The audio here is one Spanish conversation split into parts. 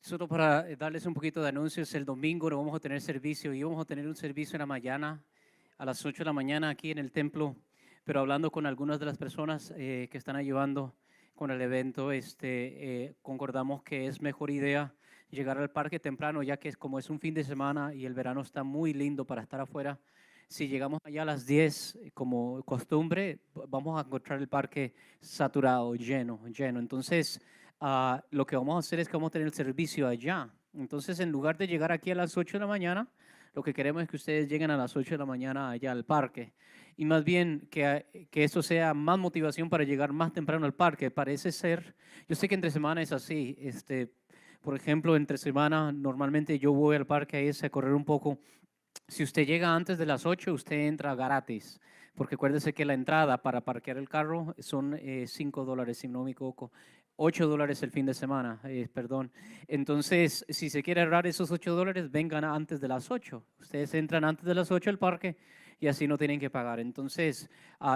Solo para darles un poquito de anuncios, el domingo no vamos a tener servicio y vamos a tener un servicio en la mañana, a las 8 de la mañana aquí en el templo, pero hablando con algunas de las personas que están ayudando con el evento, concordamos que es mejor idea llegar al parque temprano, ya que como es un fin de semana y el verano está muy lindo para estar afuera. Si llegamos allá a las 10, como costumbre, vamos a encontrar el parque saturado, lleno, lleno. Entonces, lo que vamos a hacer es que vamos a tener el servicio allá. Entonces, en lugar de llegar aquí a las 8 de la mañana, lo que queremos es que ustedes lleguen a las 8 de la mañana allá al parque. Y más bien que eso sea más motivación para llegar más temprano al parque. Parece ser, yo sé que entre semana es así. Por ejemplo, entre semana normalmente yo voy al parque a irse a correr un poco. Si usted llega antes de las 8, usted entra gratis, porque acuérdese que la entrada para parquear el carro son $5, si no me equivoco. $8 el fin de semana, perdón. Entonces, si se quiere ahorrar esos $8, vengan antes de las 8. Ustedes entran antes de las 8 al parque y así no tienen que pagar. Entonces,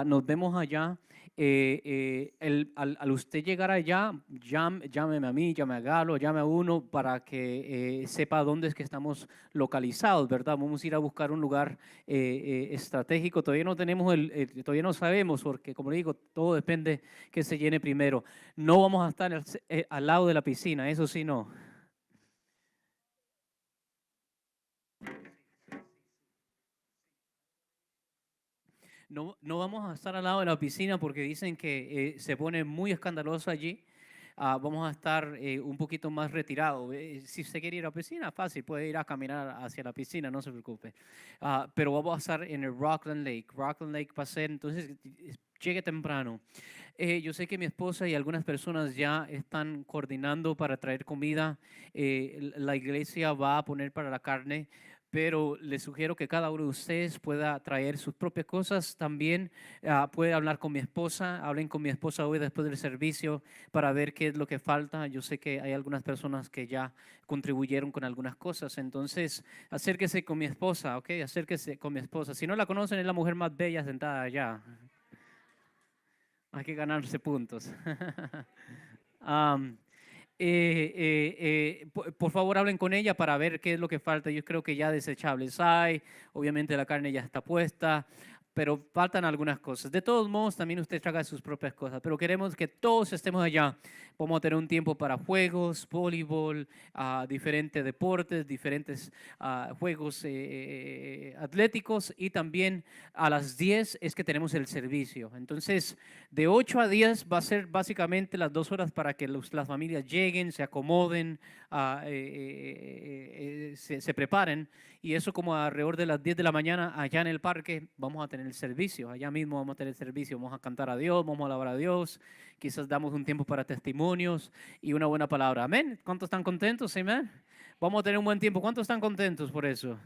nos vemos allá. Al usted llegar allá, llámeme a mí, llame a Galo, llame a uno para que sepa dónde es que estamos localizados, ¿verdad? Vamos a ir a buscar un lugar estratégico. Todavía no tenemos todavía no sabemos, porque como le digo, todo depende que se llene primero. No vamos a estar al lado de la piscina, eso sí no. No, no vamos a estar al lado de la piscina porque dicen que se pone muy escandaloso allí. Vamos a estar un poquito más retirados. Si usted quiere ir a la piscina, fácil, puede ir a caminar hacia la piscina, no se preocupe. Pero vamos a estar en el Rockland Lake. Rockland Lake va a ser, entonces, llegue temprano. Yo sé que mi esposa y algunas personas ya están coordinando para traer comida. La iglesia va a poner para la carne, pero les sugiero que cada uno de ustedes pueda traer sus propias cosas. También puede hablar con mi esposa, hablen con mi esposa hoy después del servicio para ver qué es lo que falta. Yo sé que hay algunas personas que ya contribuyeron con algunas cosas, entonces acérquese con mi esposa, ¿ok? Acérquese con mi esposa. Si no la conocen, es la mujer más bella sentada allá. Hay que ganarse puntos. Am, por favor, hablen con ella para ver qué es lo que falta. Yo creo que ya desechables hay, obviamente la carne ya está puesta, pero faltan algunas cosas. De todos modos, también usted traga sus propias cosas, pero queremos que todos estemos allá. Vamos a tener un tiempo para juegos, voleibol, diferentes deportes, diferentes juegos atléticos y también a las 10 es que tenemos el servicio. Entonces, de 8 a 10 va a ser básicamente las 2 horas para que las familias lleguen, se acomoden, se preparen. Y eso como alrededor de las 10 de la mañana allá en el parque vamos a tener el servicio. Allá mismo vamos a tener el servicio. Vamos a cantar a Dios, vamos a alabar a Dios. Quizás damos un tiempo para testimonios y una buena palabra. Amén. ¿Cuántos están contentos? Amén. Vamos a tener un buen tiempo. ¿Cuántos están contentos por eso?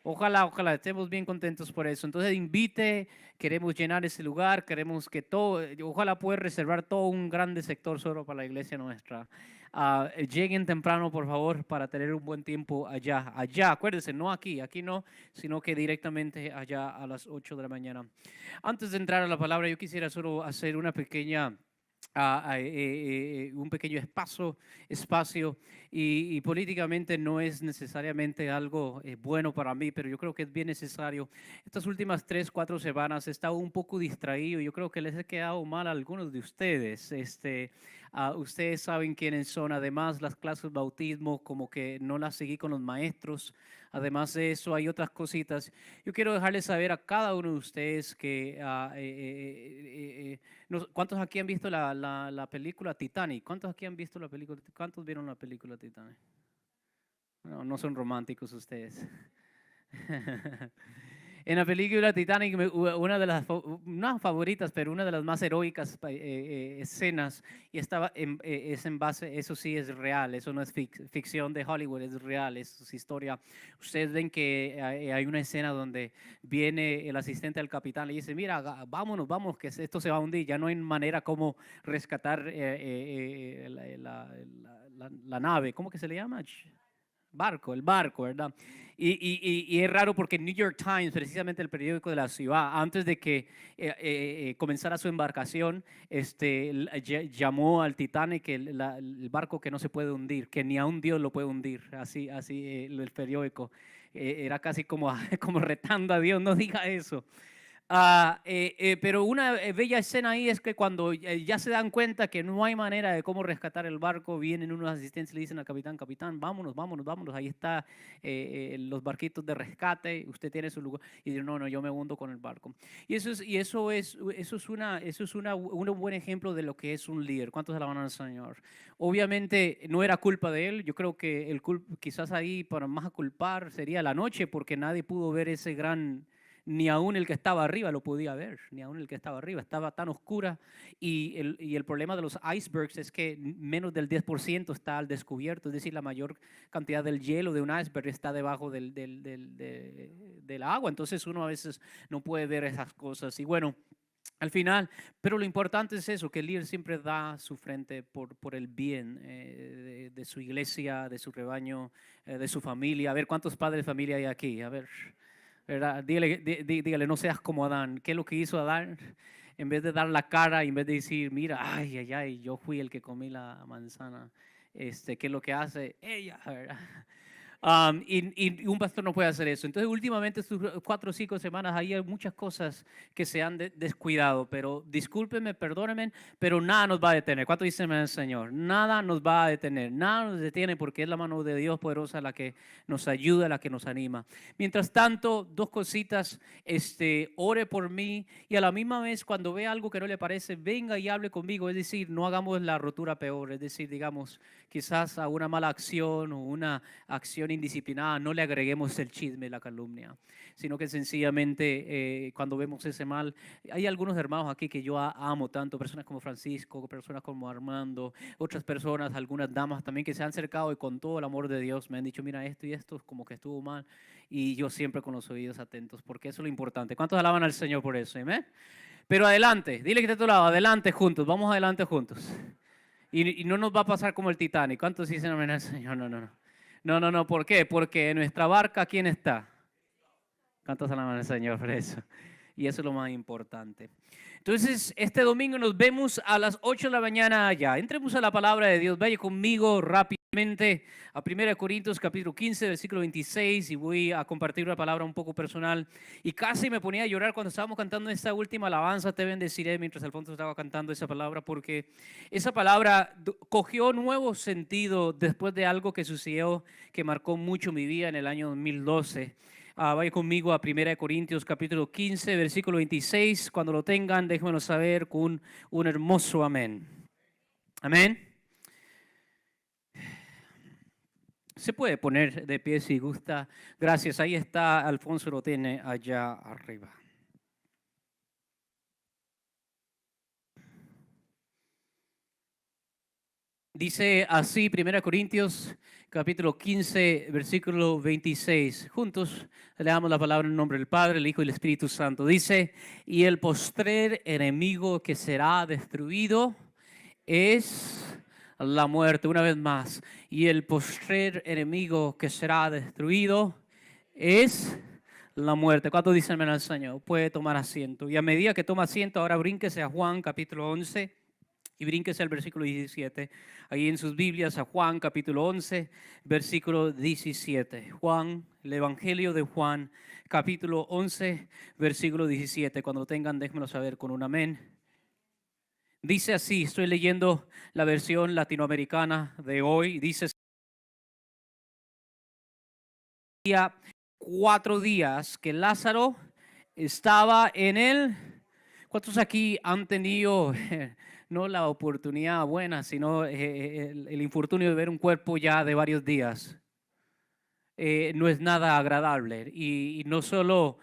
Ojalá, ojalá estemos bien contentos por eso. Entonces invite, queremos llenar ese lugar, queremos que todo, ojalá pueda reservar todo un grande sector solo para la iglesia nuestra. Lleguen temprano, por favor, para tener un buen tiempo allá. Allá, acuérdense, no aquí, aquí no, sino que directamente allá a las 8 de la mañana. Antes de entrar a la palabra, yo quisiera solo hacer una pequeña un pequeño espacio y políticamente no es necesariamente algo bueno para mí, pero yo creo que es bien necesario. Estas últimas 3, 4 semanas he estado un poco distraído. Yo creo que les he quedado mal a algunos de ustedes. Ustedes saben quiénes son. Además, las clases de bautismo como que no las seguí con los maestros. Además de eso, hay otras cositas. Yo quiero dejarles saber a cada uno de ustedes que ¿cuántos aquí han visto la película Titanic? ¿Cuántos aquí han visto la película? ¿Cuántos vieron la película Titanic? No, no son románticos ustedes. En la película Titanic, una de las, no favoritas, pero una de las más heroicas escenas, y es en base, eso sí es real, eso no es ficción de Hollywood, es real, es historia. Ustedes ven que hay una escena donde viene el asistente al capitán y dice, mira, vámonos, vamos, que esto se va a hundir, ya no hay manera como rescatar la nave, ¿cómo que se le llama? el barco, ¿verdad? Y es raro porque New York Times, precisamente el periódico de la ciudad, antes de que comenzara su embarcación, llamó al Titanic el barco que no se puede hundir, que ni aun Dios lo puede hundir, así el periódico. Era casi como, como retando a Dios, no diga eso. Pero una bella escena ahí es que cuando ya se dan cuenta que no hay manera de cómo rescatar el barco, vienen unos asistentes y le dicen al capitán, capitán, vámonos, vámonos, vámonos, ahí está los barquitos de rescate, usted tiene su lugar. Y dice, no, no, yo me hundo con el barco. Un buen ejemplo de lo que es un líder. ¿Cuántos alaban al Señor? Obviamente no era culpa de él, yo creo que quizás ahí para más a culpar sería la noche, porque nadie pudo ver ese gran ni aún el que estaba arriba lo podía ver, ni aún el que estaba arriba, estaba tan oscura y el problema de los icebergs es que menos del 10% está al descubierto, es decir, la mayor cantidad del hielo de un iceberg está debajo del agua, entonces uno a veces no puede ver esas cosas y bueno, al final, pero lo importante es eso, que el líder siempre da su frente por el bien de su iglesia, de su rebaño, de su familia. A ver, ¿cuántos padres de familia hay aquí? A ver, ¿verdad? Dígale, no seas como Adán. ¿Qué es lo que hizo Adán? En vez de dar la cara, en vez de decir, mira, ay, ay, ay, yo fui el que comí la manzana, ¿qué es lo que hace? Ella, ¿verdad? Y un pastor no puede hacer eso. Entonces, últimamente, estos 4 o 5 semanas, ahí hay muchas cosas que se han descuidado. Pero discúlpenme, perdónenme, pero nada nos va a detener. ¿Cuánto dicen el Señor? Nada nos va a detener. Nada nos detiene porque es la mano de Dios poderosa la que nos ayuda, la que nos anima. Mientras tanto, 2 cositas. Ore por mí y a la misma vez, cuando vea algo que no le parece, venga y hable conmigo. Es decir, no hagamos la rotura peor. Es decir, digamos, quizás a una mala acción o una acción indisciplinada, no le agreguemos el chisme, la calumnia, sino que sencillamente cuando vemos ese mal, hay algunos hermanos aquí que yo amo tanto, personas como Francisco, personas como Armando, otras personas, algunas damas también que se han acercado y con todo el amor de Dios me han dicho, mira esto y esto como que estuvo mal y yo siempre con los oídos atentos, porque eso es lo importante. ¿Cuántos alaban al Señor por eso? ¿Amén? Pero adelante, dile que esté a tu lado, adelante juntos, vamos adelante juntos. Y no nos va a pasar como el Titanic. ¿Cuántos dicen amén al Señor? No, no, no. No, no, no. ¿Por qué? Porque en nuestra barca, ¿quién está? ¿Cuántos alaban al Señor por eso? Y eso es lo más importante. Entonces, este domingo nos vemos a las 8 de la mañana allá. Entremos a la palabra de Dios. Vaya conmigo rápidamente a 1 Corintios capítulo 15, versículo 26 y voy a compartir una palabra un poco personal. Y casi me ponía a llorar cuando estábamos cantando esta última alabanza, te bendeciré, mientras Alfonso estaba cantando esa palabra, porque esa palabra cogió nuevo sentido después de algo que sucedió que marcó mucho mi vida en el año 2012. Vaya conmigo a 1 Corintios capítulo 15, versículo 26. Cuando lo tengan, déjenmelo saber con un hermoso amén. Amén. Se puede poner de pie si gusta. Gracias. Ahí está, Alfonso lo tiene allá arriba. Dice así 1 Corintios capítulo 15, versículo 26. Juntos leamos la palabra en nombre del Padre, el Hijo y el Espíritu Santo. Dice, y el postrer enemigo que será destruido es la muerte. Una vez más, y el postrer enemigo que será destruido es la muerte. ¿Cuánto dicen al Señor? Puede tomar asiento. Y a medida que toma asiento, ahora brínquese a Juan capítulo 11. Y brínquese al versículo 17. Ahí en sus Biblias a Juan capítulo 11, versículo 17. Juan, el Evangelio de Juan, capítulo 11, versículo 17. Cuando lo tengan, déjenmelo saber con un amén. Dice así, estoy leyendo la versión latinoamericana de hoy. Dice, 4 días que Lázaro estaba en él. ¿Cuántos aquí han tenido no la oportunidad buena, sino el infortunio de ver un cuerpo ya de varios días? No es nada agradable y no solo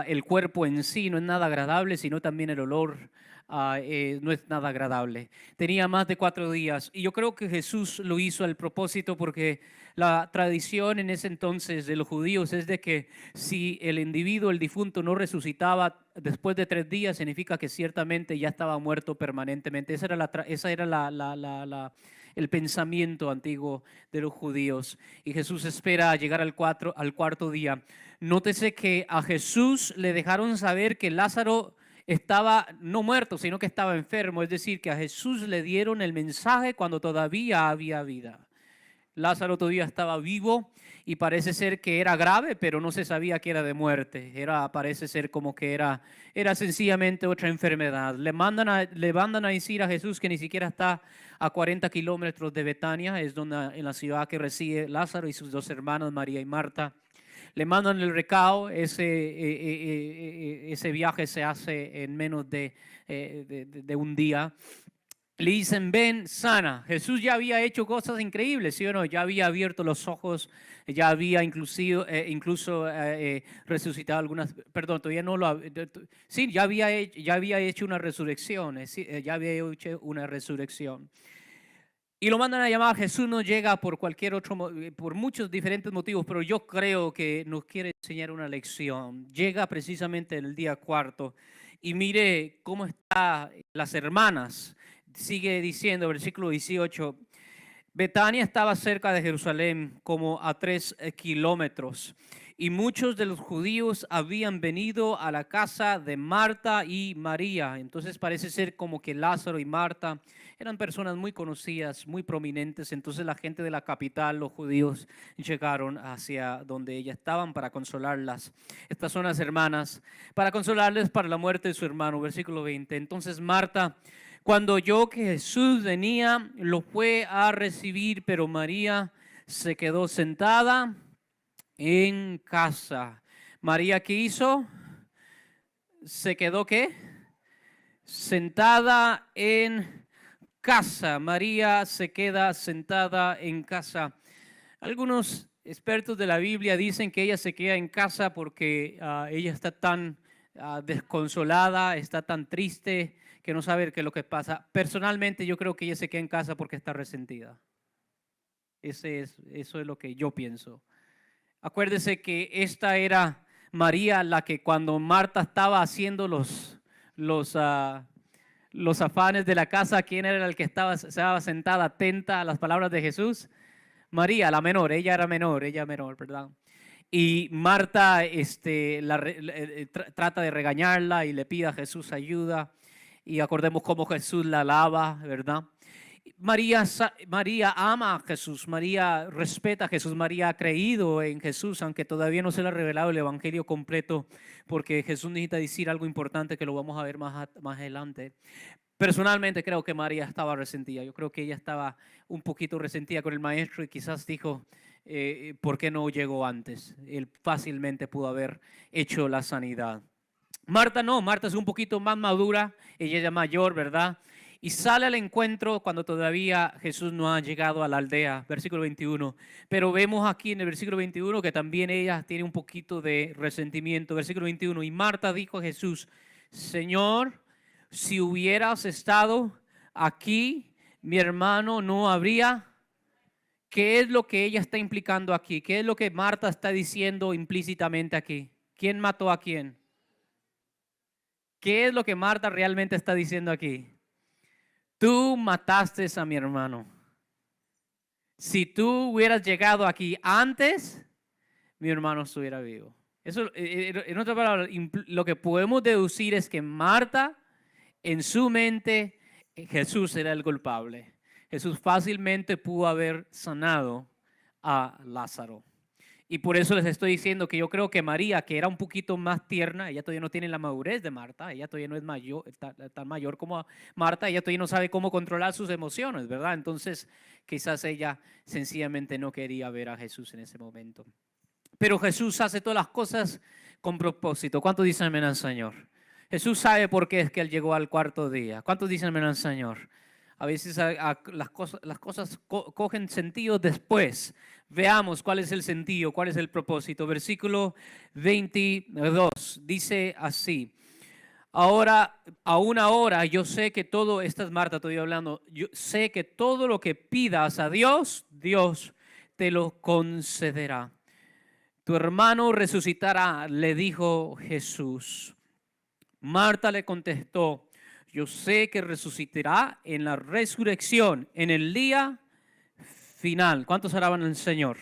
el cuerpo en sí no es nada agradable, sino también el olor no es nada agradable. Tenía más de 4 días y yo creo que Jesús lo hizo al propósito porque la tradición en ese entonces de los judíos es de que si el individuo, el difunto, no resucitaba después de 3 días, significa que ciertamente ya estaba muerto permanentemente. Esa era el pensamiento antiguo de los judíos. Y Jesús espera llegar al cuarto día. Nótese que a Jesús le dejaron saber que Lázaro estaba no muerto, sino que estaba enfermo. Es decir, que a Jesús le dieron el mensaje cuando todavía había vida. Lázaro todavía estaba vivo y parece ser que era grave, pero no se sabía que era de muerte. Parece ser como que era sencillamente otra enfermedad. Le mandan a decir a Jesús que ni siquiera está a 40 kilómetros de Betania, es en la ciudad que reside Lázaro y sus dos hermanos, María y Marta. Le mandan el recado, ese viaje se hace en menos de un día. Le dicen, ven, sana. Jesús ya había hecho cosas increíbles, ¿sí o no? Ya había abierto los ojos, ya había incluso resucitado todavía no lo sí, ya había hecho una resurrección, ya había hecho una resurrección. Y lo mandan a llamar. Jesús no llega por por muchos diferentes motivos, pero yo creo que nos quiere enseñar una lección. Llega precisamente en el día cuarto y mire cómo están las hermanas. Sigue diciendo, versículo 18, Betania estaba cerca de Jerusalén, como a 3 kilómetros, y muchos de los judíos habían venido a la casa de Marta y María. Entonces parece ser como que Lázaro y Marta eran personas muy conocidas, muy prominentes. Entonces la gente de la capital, los judíos, llegaron hacia donde ellas estaban para consolarlas. Estas son las hermanas, para consolarles para la muerte de su hermano. Versículo 20. Entonces Marta, cuando oyó que Jesús venía, lo fue a recibir, pero María se quedó sentada en casa. María, ¿qué hizo? ¿Se quedó qué? Sentada en casa. María se queda sentada en casa. Algunos expertos de la Biblia dicen que ella se queda en casa porque ella está tan desconsolada, está tan triste, que no sabe qué es lo que pasa. Personalmente yo creo que ella se queda en casa porque está resentida. Eso es lo que yo pienso. Acuérdese que esta era María la que cuando Marta estaba haciendo los afanes de la casa, ¿quién era el que estaba sentada atenta a las palabras de Jesús? María, la menor, ella menor, ¿verdad? Y Marta trata de regañarla y le pide a Jesús ayuda. Y acordemos cómo Jesús la alaba, ¿verdad? María ama a Jesús, María respeta a Jesús, María ha creído en Jesús, aunque todavía no se le ha revelado el evangelio completo, porque Jesús necesita decir algo importante que lo vamos a ver más adelante. Personalmente creo que María estaba resentida. Yo creo que ella estaba un poquito resentida con el maestro y quizás dijo, ¿por qué no llegó antes? Él fácilmente pudo haber hecho la sanidad. Marta no, Marta es un poquito más madura, ella es mayor, ¿verdad? Y sale al encuentro cuando todavía Jesús no ha llegado a la aldea, versículo 21. Pero vemos aquí en el versículo 21 que también ella tiene un poquito de resentimiento. Versículo 21, y Marta dijo a Jesús, Señor, si hubieras estado aquí, mi hermano no habría. ¿Qué es lo que ella está implicando aquí? ¿Qué es lo que Marta está diciendo implícitamente aquí? ¿Quién mató a quién? ¿Qué es lo que Marta realmente está diciendo aquí? Tú mataste a mi hermano. Si tú hubieras llegado aquí antes, mi hermano estuviera vivo. Eso, en otras palabras, lo que podemos deducir es que Marta, en su mente, Jesús era el culpable. Jesús fácilmente pudo haber sanado a Lázaro. Y por eso les estoy diciendo que yo creo que María, que era un poquito más tierna, ella todavía no tiene la madurez de Marta, ella todavía no es mayor, tan mayor como Marta, ella todavía no sabe cómo controlar sus emociones, ¿verdad? Entonces quizás ella sencillamente no quería ver a Jesús en ese momento. Pero Jesús hace todas las cosas con propósito. ¿Cuántos dicen amén al Señor? Jesús sabe por qué es que Él llegó al cuarto día. ¿Cuántos dicen amén al Señor? A veces las cosas cogen sentido después. Veamos cuál es el sentido, cuál es el propósito. Versículo 22 dice así. Ahora, aún ahora, yo sé que todo, esta es Marta, estoy hablando, yo sé que todo lo que pidas a Dios, Dios te lo concederá. Tu hermano resucitará, le dijo Jesús. Marta le contestó, yo sé que resucitará en la resurrección, en el día final. ¿Cuántos alaban al Señor?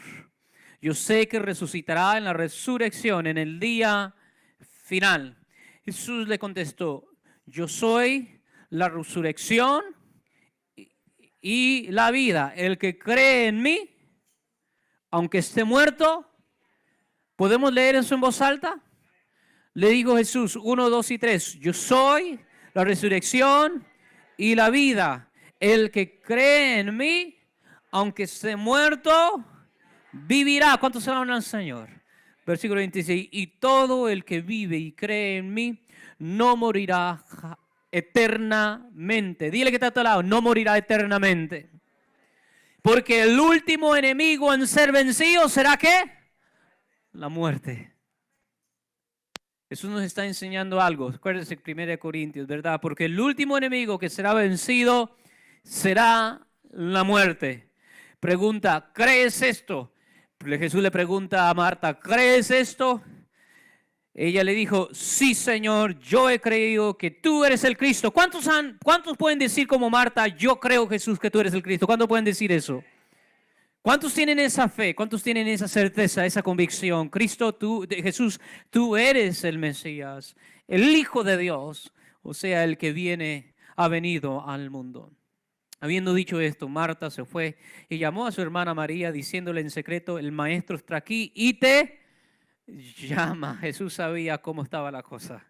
Yo sé que resucitará en la resurrección, en el día final. Jesús le contestó, yo soy la resurrección y la vida. El que cree en mí, aunque esté muerto, ¿podemos leer eso en voz alta? Le dijo Jesús, 1, 2 y 3, yo soy la resurrección y la vida. El que cree en mí, aunque esté muerto, vivirá. ¿Cuántos alaban al Señor? Versículo 26, y todo el que vive y cree en mí, no morirá eternamente. Dile que está a tu lado, no morirá eternamente. Porque el último enemigo en ser vencido será ¿qué? La muerte. Jesús nos está enseñando algo. Acuérdense 1 Corintios, ¿verdad? Porque el último enemigo que será vencido será la muerte. Pregunta, ¿crees esto? Jesús le pregunta a Marta, ¿crees esto? Ella le dijo, sí, Señor, yo he creído que tú eres el Cristo. ¿Cuántos pueden decir como Marta, yo creo, Jesús, que tú eres el Cristo? ¿Cuántos pueden decir eso? ¿Cuántos tienen esa fe? ¿Cuántos tienen esa certeza, esa convicción? Cristo, Jesús, tú eres el Mesías, el Hijo de Dios, o sea, el que ha venido al mundo. Habiendo dicho esto, Marta se fue y llamó a su hermana María, diciéndole en secreto, el maestro está aquí y te llama. Jesús sabía cómo estaba la cosa.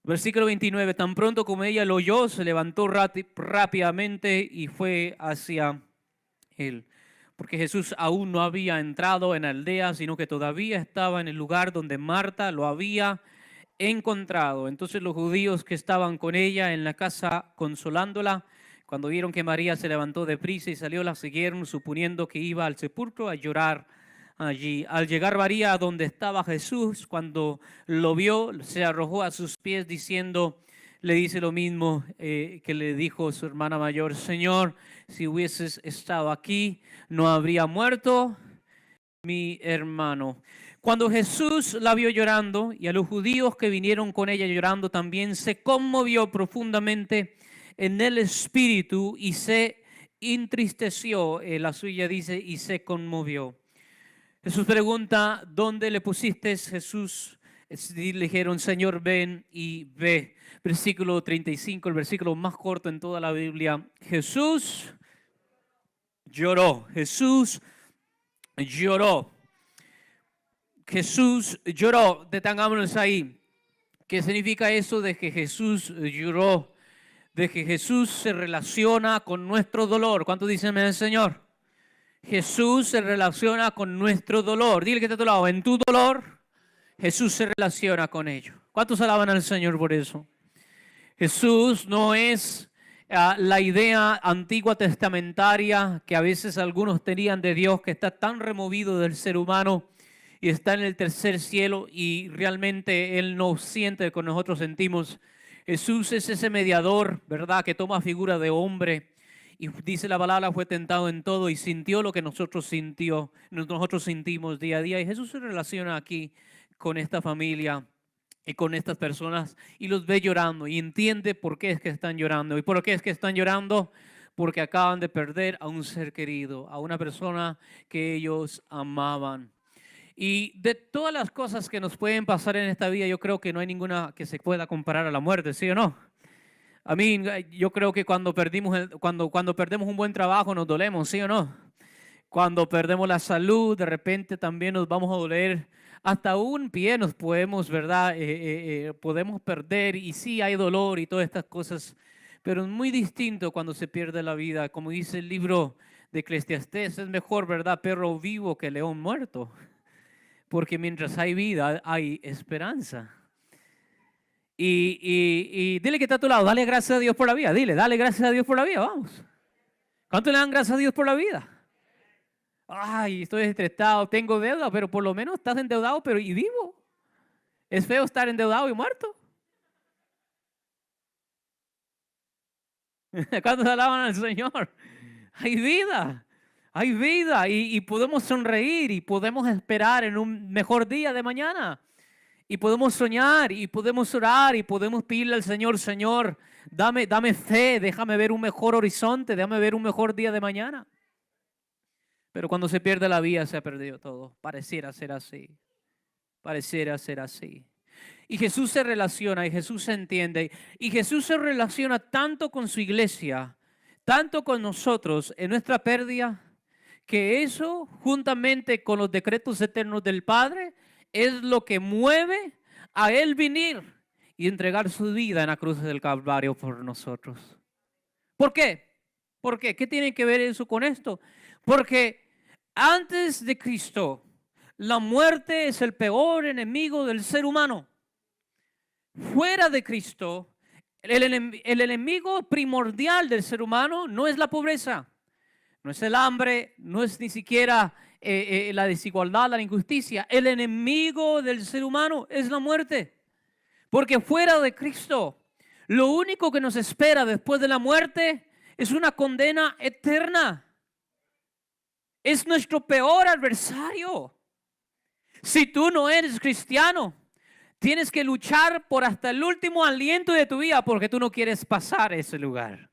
Versículo 29, tan pronto como ella lo oyó, se levantó rápidamente y fue hacia él. Porque Jesús aún no había entrado en la aldea, sino que todavía estaba en el lugar donde Marta lo había encontrado. Entonces los judíos que estaban con ella en la casa consolándola, cuando vieron que María se levantó deprisa y salió, la siguieron, suponiendo que iba al sepulcro a llorar allí. Al llegar María a donde estaba Jesús, cuando lo vio, se arrojó a sus pies diciendo, le dice lo mismo que le dijo su hermana mayor, Señor, si hubieses estado aquí, no habría muerto mi hermano. Cuando Jesús la vio llorando y a los judíos que vinieron con ella llorando también, se conmovió profundamente en el espíritu y se entristeció. La suya dice, y se conmovió. Jesús pregunta, ¿dónde le pusiste? Jesús le dijeron, Señor, ven y ve. Versículo 35, el versículo más corto en toda la Biblia. Jesús lloró. Jesús lloró. Jesús lloró. Detengámonos ahí. ¿Qué significa eso de que Jesús lloró? De que Jesús se relaciona con nuestro dolor. ¿Cuántos dicen el Señor? Jesús se relaciona con nuestro dolor. Dile que está a tu lado. En tu dolor, Jesús se relaciona con ello. ¿Cuántos alaban al Señor por eso? Jesús no es la idea antigua testamentaria que a veces algunos tenían de Dios, que está tan removido del ser humano y está en el tercer cielo y realmente Él no siente lo que nosotros sentimos. Jesús es ese mediador, ¿verdad?, que toma figura de hombre y dice la palabra, fue tentado en todo y sintió lo que nosotros sentimos día a día. Y Jesús se relaciona aquí con esta familia y con estas personas y los ve llorando y entiende por qué es que están llorando. ¿Y por qué es que están llorando? Porque acaban de perder a un ser querido, a una persona que ellos amaban. Y de todas las cosas que nos pueden pasar en esta vida, yo creo que no hay ninguna que se pueda comparar a la muerte, ¿sí o no? A mí, yo creo que cuando perdemos un buen trabajo nos dolemos, ¿sí o no? Cuando perdemos la salud, de repente también nos vamos a doler. Hasta un pie nos podemos, ¿verdad? Podemos perder y sí hay dolor y todas estas cosas, pero es muy distinto cuando se pierde la vida. Como dice el libro de Eclesiastés, es mejor, ¿verdad?, perro vivo que león muerto, porque mientras hay vida hay esperanza. Y dile que está a tu lado, dale gracias a Dios por la vida. Dile, dale gracias a Dios por la vida, vamos. ¿Cuánto le dan gracias a Dios por la vida? Ay, estoy estresado, tengo deuda, pero por lo menos estás endeudado, pero y vivo. Es feo estar endeudado y muerto. ¿Cuántos alaban al Señor? Hay vida y podemos sonreír y podemos esperar en un mejor día de mañana. Y podemos soñar y podemos orar y podemos pedirle al Señor, Señor, dame fe, déjame ver un mejor horizonte, déjame ver un mejor día de mañana. Pero cuando se pierde la vida, se ha perdido todo. Pareciera ser así. Pareciera ser así. Y Jesús se relaciona y Jesús se entiende. Y Jesús se relaciona tanto con su iglesia, tanto con nosotros en nuestra pérdida, que eso, juntamente con los decretos eternos del Padre, es lo que mueve a Él venir y entregar su vida en la cruz del Calvario por nosotros. ¿Por qué? ¿Por qué? ¿Qué tiene que ver eso con esto? Porque antes de Cristo, la muerte es el peor enemigo del ser humano. Fuera de Cristo, el enemigo primordial del ser humano no es la pobreza, no es el hambre, no es ni siquiera la desigualdad, la injusticia. El enemigo del ser humano es la muerte. Porque fuera de Cristo, lo único que nos espera después de la muerte es una condena eterna. Es nuestro peor adversario. Si tú no eres cristiano, tienes que luchar por hasta el último aliento de tu vida porque tú no quieres pasar ese lugar.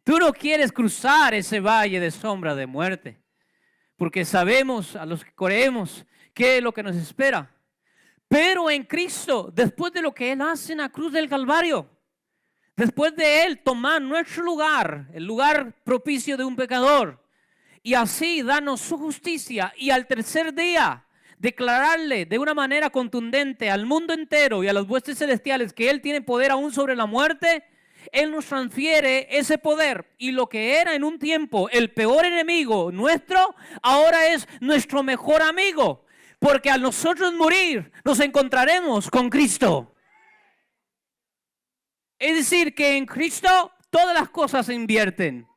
Tú no quieres cruzar ese valle de sombra de muerte, porque sabemos, a los que creemos, qué es lo que nos espera. Pero en Cristo, después de lo que Él hace en la cruz del Calvario, después de Él tomar nuestro lugar, el lugar propicio de un pecador, y así darnos su justicia, y al tercer día declararle de una manera contundente al mundo entero y a las huestes celestiales que Él tiene poder aún sobre la muerte, Él nos transfiere ese poder, y lo que era en un tiempo el peor enemigo nuestro, ahora es nuestro mejor amigo, porque al nosotros morir nos encontraremos con Cristo. Es decir, que en Cristo todas las cosas se invierten.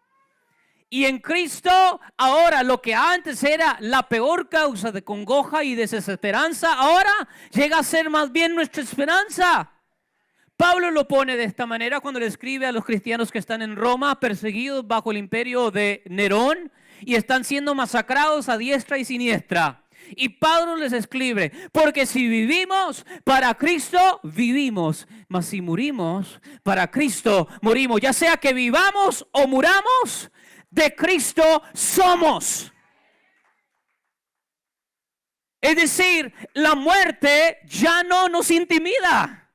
Y en Cristo ahora lo que antes era la peor causa de congoja y desesperanza, ahora llega a ser más bien nuestra esperanza. Pablo lo pone de esta manera cuando le escribe a los cristianos que están en Roma, perseguidos bajo el imperio de Nerón y están siendo masacrados a diestra y siniestra. Y Pablo les escribe: porque si vivimos, para Cristo vivimos, mas si morimos, para Cristo morimos. Ya sea que vivamos o muramos, de Cristo somos. Es decir, la muerte ya no nos intimida.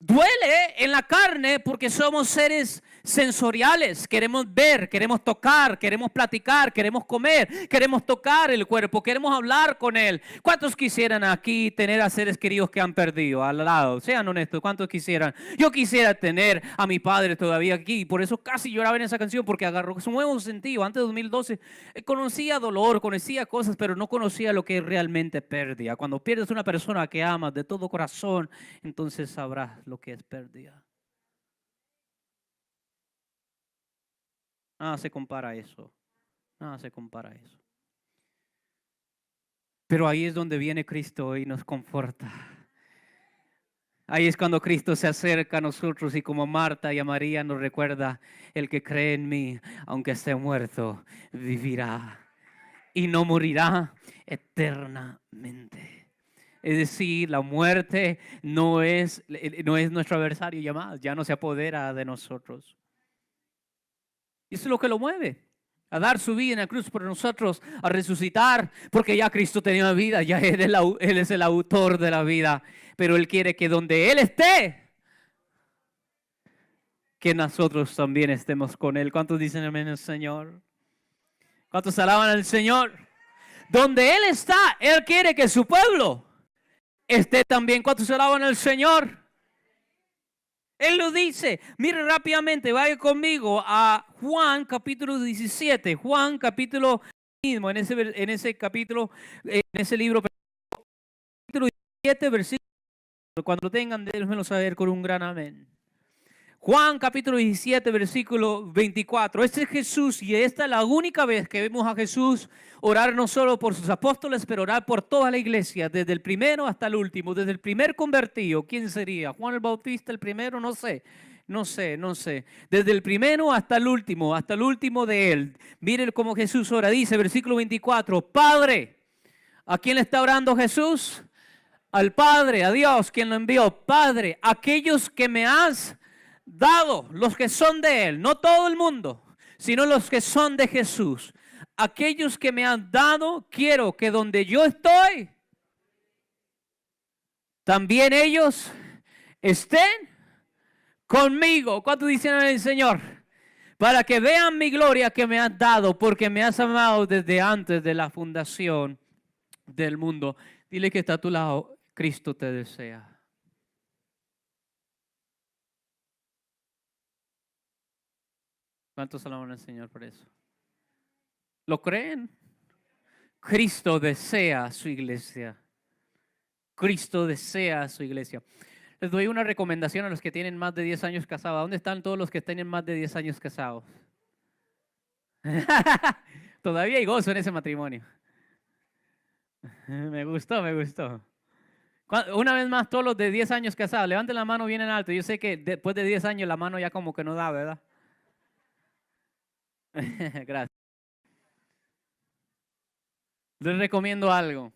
Duele en la carne porque somos seres sensoriales. Queremos ver, queremos tocar, queremos platicar, queremos comer, queremos tocar el cuerpo, queremos hablar con él. ¿Cuántos quisieran aquí tener a seres queridos que han perdido al lado? Sean honestos, ¿cuántos quisieran? Yo quisiera tener a mi padre todavía aquí. Por eso casi lloraba en esa canción, porque agarró su nuevo sentido. Antes de 2012 conocía dolor, conocía cosas, pero no conocía lo que es realmente pérdida. Cuando pierdes una persona que amas de todo corazón, entonces sabrás lo que es pérdida. Nada se compara a eso. Nada se compara a eso. Pero ahí es donde viene Cristo y nos conforta. Ahí es cuando Cristo se acerca a nosotros y como Marta y a María nos recuerda: el que cree en mí, aunque esté muerto, vivirá y no morirá eternamente. Es decir, la muerte no es nuestro adversario ya no se apodera de nosotros. Y eso es lo que lo mueve, a dar su vida en la cruz por nosotros, a resucitar, porque ya Cristo tenía vida, ya Él es el autor de la vida, pero Él quiere que donde Él esté, que nosotros también estemos con Él. ¿Cuántos dicen amén al Señor? ¿Cuántos alaban al Señor? Donde Él está, Él quiere que su pueblo esté también. ¿Cuántos alaban al Señor? Él lo dice. Mire rápidamente, vaya conmigo a Juan capítulo 17. Juan capítulo mismo, en ese capítulo, en ese libro, capítulo 17, versículo. Cuando lo tengan, déjenmelo saber con un gran amén. Juan capítulo 17, versículo 24. Este es Jesús, y esta es la única vez que vemos a Jesús orar no solo por sus apóstoles, pero orar por toda la iglesia, desde el primero hasta el último, desde el primer convertido. ¿Quién sería? ¿Juan el Bautista el primero? No sé. Desde el primero hasta el último de él. Miren cómo Jesús ora. Dice, versículo 24, Padre. ¿A quién le está orando Jesús? Al Padre, a Dios, quien lo envió. Padre, aquellos que me has dado, los que son de Él, no todo el mundo, sino los que son de Jesús. Aquellos que me han dado, quiero que donde yo estoy, también ellos estén conmigo. ¿Cuánto dicen al Señor? Para que vean mi gloria que me has dado, porque me has amado desde antes de la fundación del mundo. Dile que está a tu lado, Cristo te desea. ¿Cuántos alaban al Señor por eso? ¿Lo creen? Cristo desea su iglesia. Cristo desea su iglesia. Les doy una recomendación a los que tienen más de 10 años casados. ¿Dónde están todos los que tienen más de 10 años casados? Todavía hay gozo en ese matrimonio. Me gustó, me gustó. Una vez más, todos los de 10 años casados, levanten la mano bien en alto. Yo sé que después de 10 años la mano ya como que no da, ¿verdad? Gracias. Les recomiendo algo.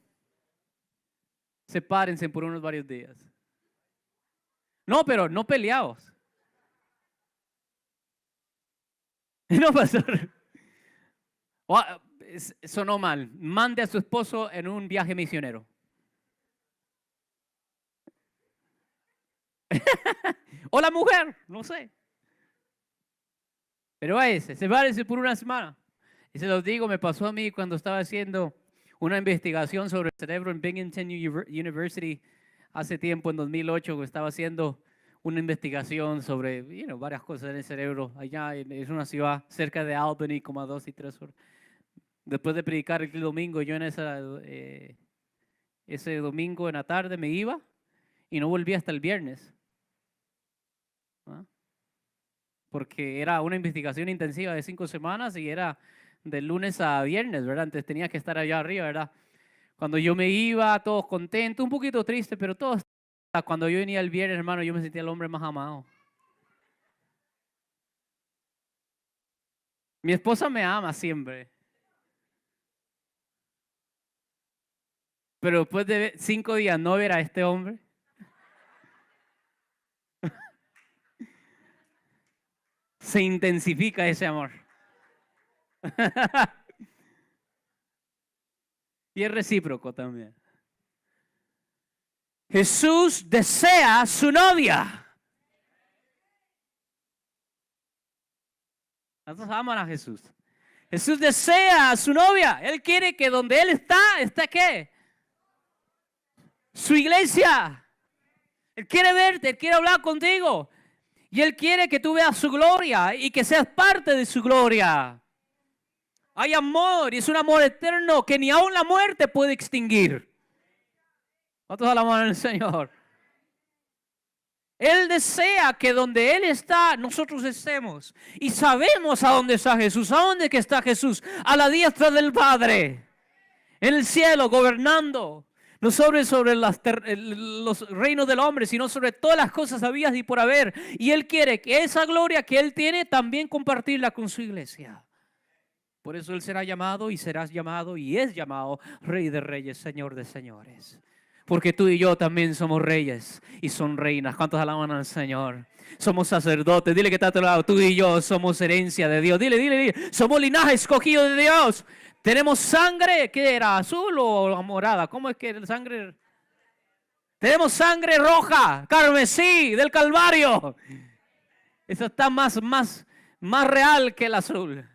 Sepárense por unos varios días. No, pero no peleados. No, pastor. Sonó mal. Mande a su esposo en un viaje misionero. O la mujer, no sé. Pero sepárense por una semana. Y se los digo, me pasó a mí cuando estaba haciendo una investigación sobre el cerebro en Binghamton University hace tiempo, en 2008, estaba haciendo una investigación sobre varias cosas en el cerebro. Allá es una ciudad cerca de Albany, como a 2 y 3 horas. Después de predicar el domingo, yo en ese domingo en la tarde me iba y no volví hasta el viernes. ¿Ah? Porque era una investigación intensiva de 5 semanas y era de lunes a viernes, ¿verdad? Entonces tenía que estar allá arriba, ¿verdad? Cuando yo me iba, todos contentos, un poquito triste, pero todos. Cuando yo venía el viernes, hermano, yo me sentía el hombre más amado. Mi esposa me ama siempre. Pero después de 5 días no ver a este hombre. Se intensifica ese amor. Y es recíproco también. Jesús desea su novia. Nosotros aman a Jesús. Jesús desea a su novia. Él quiere que donde Él está ¿qué? Su iglesia. Él quiere verte, Él quiere hablar contigo. Y Él quiere que tú veas su gloria y que seas parte de su gloria. Hay amor y es un amor eterno que ni aun la muerte puede extinguir. ¿Cuántos alabamos al Señor? Él desea que donde Él está, nosotros estemos. Y sabemos a dónde está Jesús. ¿A dónde que está Jesús? A la diestra del Padre. En el cielo, gobernando. No sobre los reinos del hombre, sino sobre todas las cosas habidas y por haber. Y Él quiere que esa gloria que Él tiene, también compartirla con su iglesia. Por eso Él será llamado y serás llamado y es llamado Rey de Reyes, Señor de Señores. Porque tú y yo también somos reyes y son reinas. ¿Cuántos alaban al Señor? Somos sacerdotes. Dile que está a tu lado. Tú y yo somos herencia de Dios. Dile. Somos linaje escogido de Dios. Tenemos sangre. ¿Qué era? ¿Azul o morada? ¿Cómo es que el sangre? Tenemos sangre roja, carmesí, del Calvario. Eso está más real que el azul.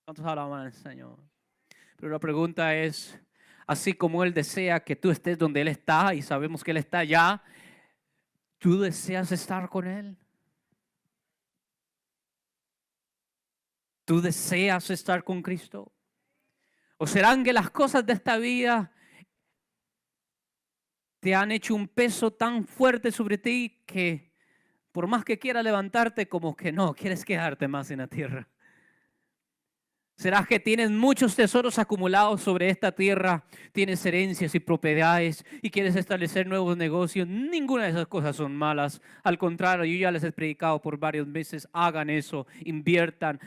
¿Cuántos alaban al Señor? Pero la pregunta es, así como Él desea que tú estés donde Él está y sabemos que Él está allá, ¿tú deseas estar con Él? ¿Tú deseas estar con Cristo? ¿O serán que las cosas de esta vida te han hecho un peso tan fuerte sobre ti que por más que quieras levantarte, como que no, quieres quedarte más en la tierra? ¿Será que tienes muchos tesoros acumulados sobre esta tierra? Tienes herencias y propiedades y quieres establecer nuevos negocios. Ninguna de esas cosas son malas. Al contrario, yo ya les he predicado por varios meses. Hagan eso, inviertan,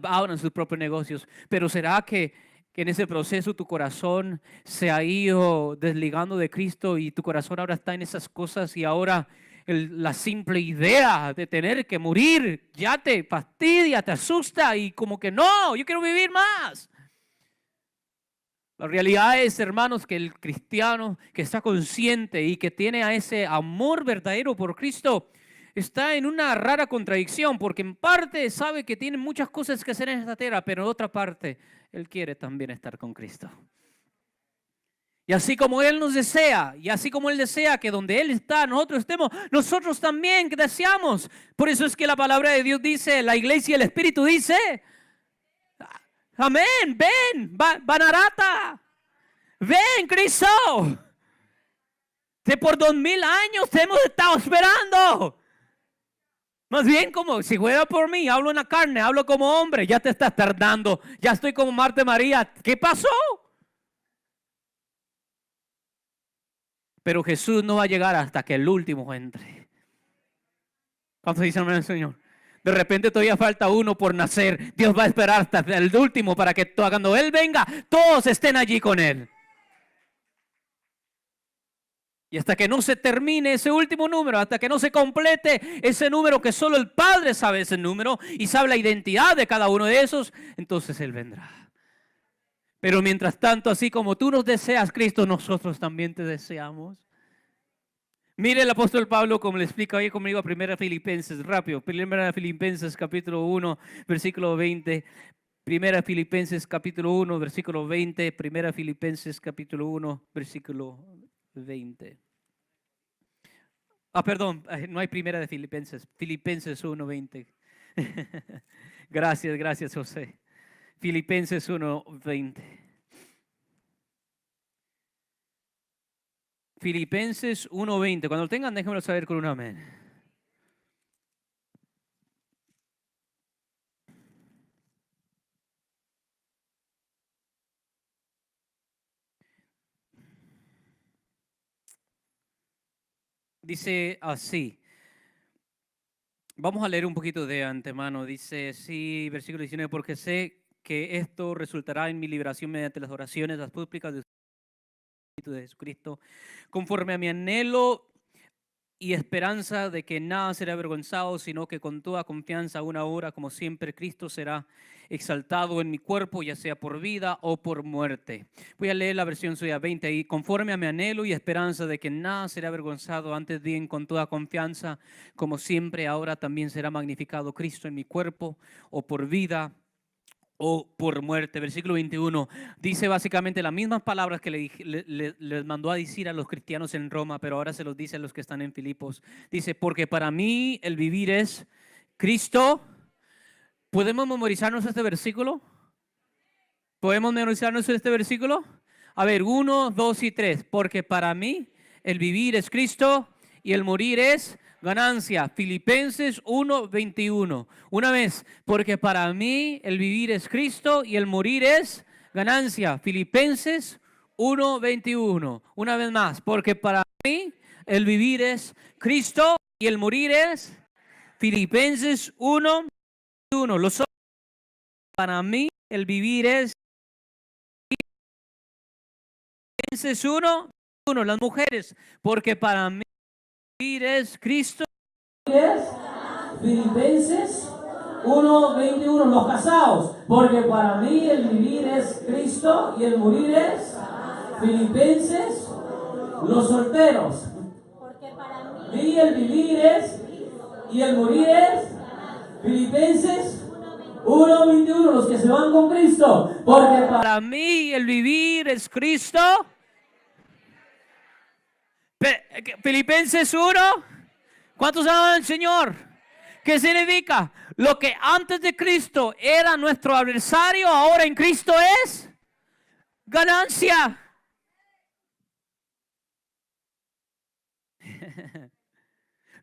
abran sus propios negocios. Pero ¿será que en ese proceso tu corazón se ha ido desligando de Cristo y tu corazón ahora está en esas cosas y ahora la simple idea de tener que morir ya te fastidia, te asusta y como que no, yo quiero vivir más. La realidad es, hermanos, que el cristiano que está consciente y que tiene a ese amor verdadero por Cristo está en una rara contradicción, porque en parte sabe que tiene muchas cosas que hacer en esta tierra, pero en otra parte él quiere también estar con Cristo. Y así como Él nos desea, y así como Él desea que donde Él está, nosotros estemos, nosotros también que deseamos. Por eso es que la palabra de Dios dice, la iglesia y el Espíritu dice, amén, ven, Banarata, ven, Cristo. Que por 2000 años te hemos estado esperando. Más bien como si fuera por mí, hablo en la carne, hablo como hombre, ya te estás tardando, ya estoy como Marta y María. ¿Qué pasó? Pero Jesús no va a llegar hasta que el último entre. ¿Cuántos dicen amén, Señor? De repente todavía falta uno por nacer. Dios va a esperar hasta el último para que cuando Él venga, todos estén allí con Él. Y hasta que no se termine ese último número, hasta que no se complete ese número que solo el Padre sabe ese número y sabe la identidad de cada uno de esos, entonces Él vendrá. Pero mientras tanto, así como tú nos deseas, Cristo, nosotros también te deseamos. Mire el apóstol Pablo como le explica hoy conmigo a 1 Filipenses, rápido. 1 Filipenses capítulo 1, versículo 20. 1 Filipenses capítulo 1, versículo 20. 1 Filipenses capítulo 1, versículo 20. Perdón, no hay 1 de Filipenses. Filipenses 1, 20. Gracias, José. Filipenses 1, 20. Filipenses 1, 20. Cuando lo tengan, déjenmelo saber con un amén. Dice así. Vamos a leer un poquito de antemano. Dice, sí, versículo 19, porque sé que esto resultará en mi liberación mediante las oraciones, las súplicas de Jesucristo, conforme a mi anhelo y esperanza de que nada será avergonzado, sino que con toda confianza, aún ahora, como siempre, Cristo será exaltado en mi cuerpo, ya sea por vida o por muerte. Voy a leer la versión suya 20 ahí. Conforme a mi anhelo y esperanza de que nada será avergonzado, antes bien con toda confianza, como siempre, ahora también será magnificado Cristo en mi cuerpo, o por vida o por muerte. Versículo 21 dice básicamente las mismas palabras que les mandó a decir a los cristianos en Roma, pero ahora se los dice a los que están en Filipos. Dice, porque para mí el vivir es Cristo. ¿Podemos memorizarnos este versículo? ¿Podemos memorizarnos este versículo? A ver, 1, 2 y 3. Porque para mí el vivir es Cristo y el morir es ganancia. Filipenses 1, 21. Una vez, porque para mí el vivir es Cristo y el morir es ganancia. Filipenses 1, 21. Una vez más, porque para mí el vivir es Cristo y el morir es Filipenses 1, 21. Para mí el vivir es Filipenses 1, 1. Las mujeres, porque para mí vivir es Cristo. Filipenses 1, 21. Los casados, porque para mí el vivir es Cristo y el morir es Filipenses. Los solteros, porque para mí el vivir es y el morir es Filipenses 1, 21. Los que se van con Cristo, porque para mí el vivir es Cristo. Filipenses 1. ¿Cuántos aman al Señor? ¿Qué significa? Lo que antes de Cristo era nuestro adversario, ahora en Cristo es ganancia.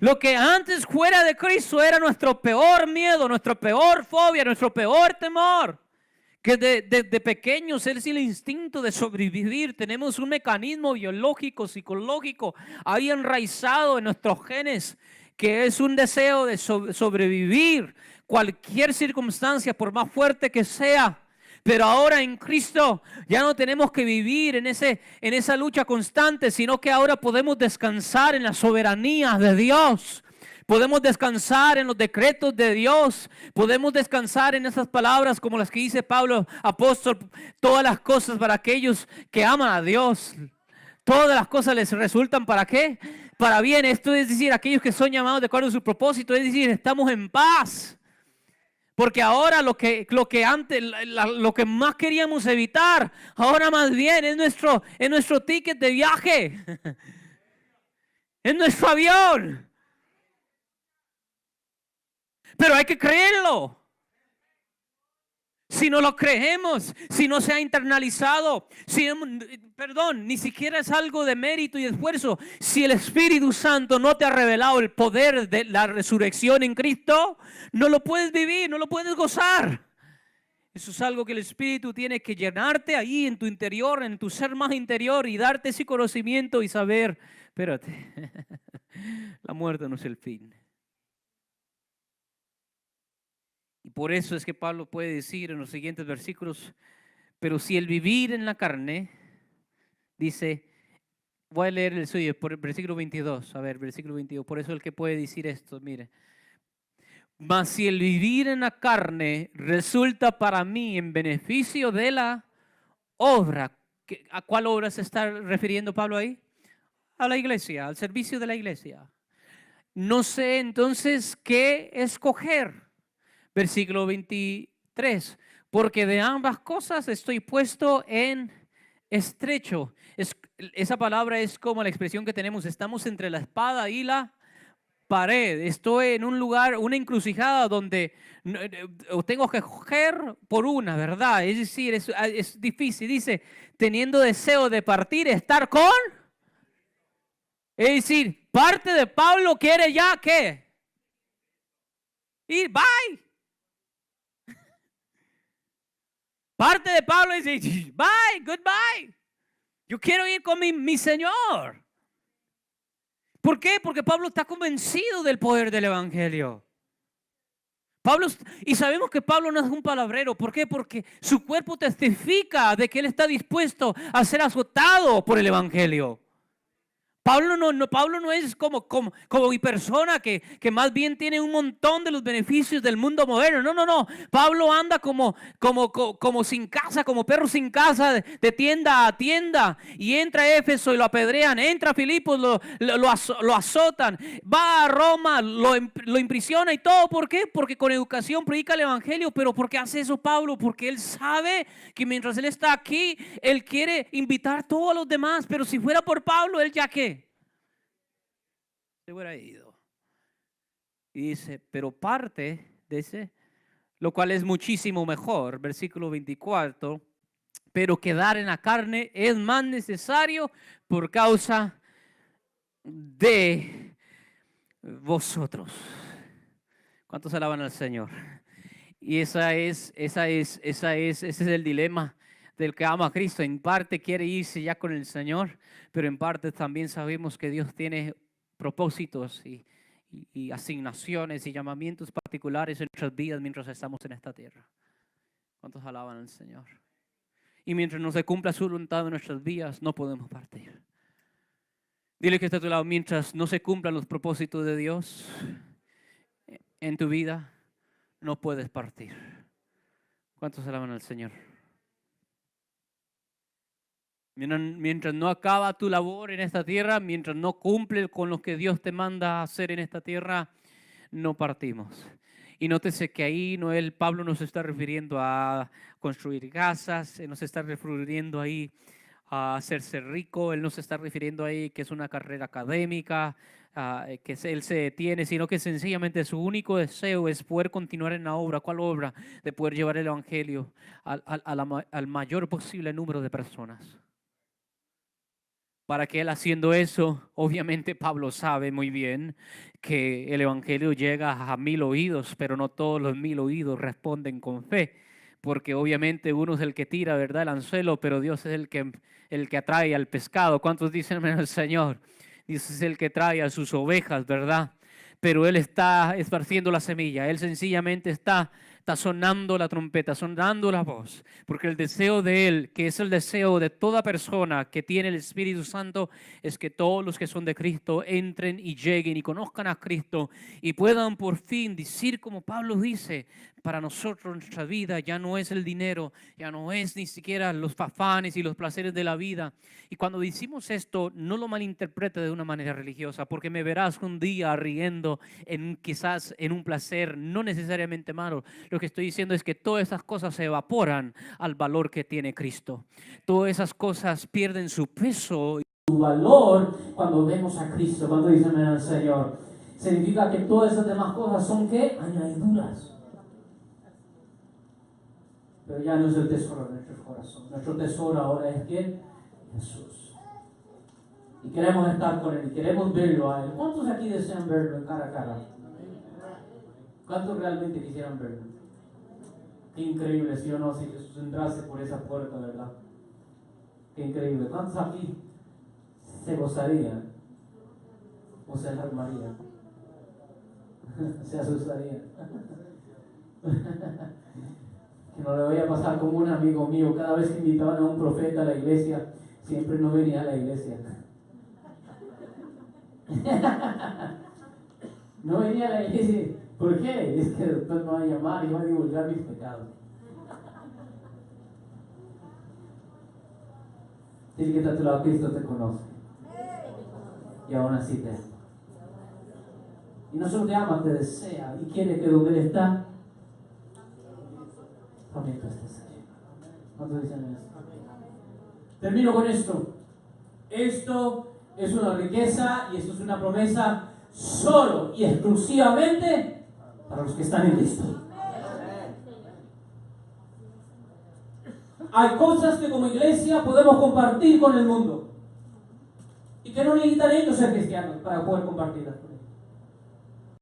Lo que antes fuera de Cristo era nuestro peor miedo, nuestra peor fobia, nuestro peor temor. Que de pequeños es el instinto de sobrevivir. Tenemos un mecanismo biológico, psicológico ahí enraizado en nuestros genes, que es un deseo de sobrevivir cualquier circunstancia, por más fuerte que sea. Pero ahora en Cristo ya no tenemos que vivir en esa lucha constante, sino que ahora podemos descansar en la soberanía de Dios. Podemos descansar en los decretos de Dios. Podemos descansar en esas palabras como las que dice Pablo, apóstol, todas las cosas para aquellos que aman a Dios. Todas las cosas les resultan ¿para qué? Para bien. Esto es decir, aquellos que son llamados de acuerdo a su propósito, es decir, estamos en paz. Porque ahora lo que antes, lo que más queríamos evitar, ahora más bien es nuestro ticket de viaje. Es nuestro avión. Pero hay que creerlo. Si no lo creemos, si no se ha internalizado, ni siquiera es algo de mérito y esfuerzo. Si el Espíritu Santo no te ha revelado el poder de la resurrección en Cristo, no lo puedes vivir, no lo puedes gozar. Eso es algo que el Espíritu tiene que llenarte ahí en tu interior, en tu ser más interior y darte ese conocimiento y saber, espérate, la muerte no es el fin. Y por eso es que Pablo puede decir en los siguientes versículos, pero si el vivir en la carne, dice, voy a leer el suyo, por el versículo 22, a ver, versículo 22, por eso el que puede decir esto, mire. Mas si el vivir en la carne resulta para mí en beneficio de la obra, ¿a cuál obra se está refiriendo Pablo ahí? A la iglesia, al servicio de la iglesia. No sé entonces qué escoger. Versículo 23, porque de ambas cosas estoy puesto en estrecho. Esa palabra es como la expresión que tenemos, estamos entre la espada y la pared. Estoy en un lugar, una encrucijada donde tengo que escoger por una, ¿verdad? Es decir, es difícil. Dice, teniendo deseo de partir, estar con. Es decir, parte de Pablo quiere ya, ¿qué? Ir, bye. Parte de Pablo dice, bye, goodbye. Yo quiero ir con mi Señor. ¿Por qué? Porque Pablo está convencido del poder del Evangelio. Y sabemos que Pablo no es un palabrero. ¿Por qué? Porque su cuerpo testifica de que él está dispuesto a ser azotado por el Evangelio. Pablo no es como mi persona que más bien tiene un montón de los beneficios del mundo moderno. No. Pablo anda como sin casa, como perro sin casa, de tienda a tienda. Y entra a Éfeso y lo apedrean. Entra a Filipos, lo azotan. Va a Roma, lo imprisiona y todo. ¿Por qué? Porque con educación predica el Evangelio. Pero ¿por qué hace eso Pablo? Porque él sabe que mientras él está aquí, él quiere invitar a todos los demás. Pero si fuera por Pablo, él ya ¿qué? Se hubiera ido. Y dice, pero parte de ese, lo cual es muchísimo mejor, versículo 24, pero quedar en la carne es más necesario por causa de vosotros. ¿Cuántos alaban al Señor? Y ese es el dilema del que ama a Cristo. En parte quiere irse ya con el Señor, pero en parte también sabemos que Dios tiene propósitos y asignaciones y llamamientos particulares en nuestras vidas mientras estamos en esta tierra. ¿Cuántos alaban al Señor? Y mientras no se cumpla su voluntad en nuestras vidas, no podemos partir. Dile que está a tu lado, mientras no se cumplan los propósitos de Dios en tu vida, no puedes partir. ¿Cuántos alaban al Señor? Mientras no acaba tu labor en esta tierra, mientras no cumple con lo que Dios te manda a hacer en esta tierra, no partimos. Y nótese que ahí Pablo no se está refiriendo a construir casas, no se está refiriendo ahí a hacerse rico, él no se está refiriendo ahí que es una carrera académica, que él se detiene, sino que sencillamente su único deseo es poder continuar en la obra. ¿Cuál obra? De poder llevar el Evangelio al mayor posible número de personas. Para que él haciendo eso, obviamente Pablo sabe muy bien que el Evangelio llega a 1000 oídos, pero no todos los 1000 oídos responden con fe. Porque obviamente uno es el que tira, ¿verdad?, el anzuelo, pero Dios es el que atrae al pescado. ¿Cuántos dicen el Señor? Dios es el que trae a sus ovejas, ¿verdad? Pero Él está esparciendo la semilla. Él sencillamente está Está sonando la trompeta, sonando la voz, porque el deseo de Él, que es el deseo de toda persona que tiene el Espíritu Santo, es que todos los que son de Cristo entren y lleguen y conozcan a Cristo y puedan por fin decir como Pablo dice, para nosotros nuestra vida ya no es el dinero, ya no es ni siquiera los afanes y los placeres de la vida. Y cuando decimos esto, no lo malinterprete de una manera religiosa, porque me verás un día riendo quizás en un placer no necesariamente malo. Lo que estoy diciendo es que todas esas cosas se evaporan al valor que tiene Cristo. Todas esas cosas pierden su peso. Su valor cuando vemos a Cristo, cuando dicen al Señor. Significa que todas esas demás cosas son ¿qué? Añadiduras. Pero ya no es el tesoro de nuestro corazón. Nuestro tesoro ahora es ¿quién? Jesús. Y queremos estar con Él, y queremos verlo a Él. ¿Cuántos aquí desean verlo en cara a cara? ¿Cuántos realmente quisieran verlo? Qué increíble, ¿sí o no? Si Jesús entrase por esa puerta, ¿verdad? Qué increíble. ¿Cuántos aquí se gozarían? ¿O se alarmarían? Se asustarían. Que no le vaya a pasar como un amigo mío. Cada vez que invitaban a un profeta a la iglesia, siempre no venía a la iglesia. No venía a la iglesia. ¿Por qué? Es que después me va a llamar y va a divulgar mis pecados. Dile que está a tu lado, Cristo te conoce. Y aún así te ama. Y no solo te ama, te desea y quiere que donde Él está, también tú estés allí. ¿Cuántos dicen eso? Termino con esto. Esto es una riqueza y esto es una promesa solo y exclusivamente para los que están en Cristo. Hay cosas que como iglesia podemos compartir con el mundo y que no necesitan ellos ser cristianos para poder compartirlas.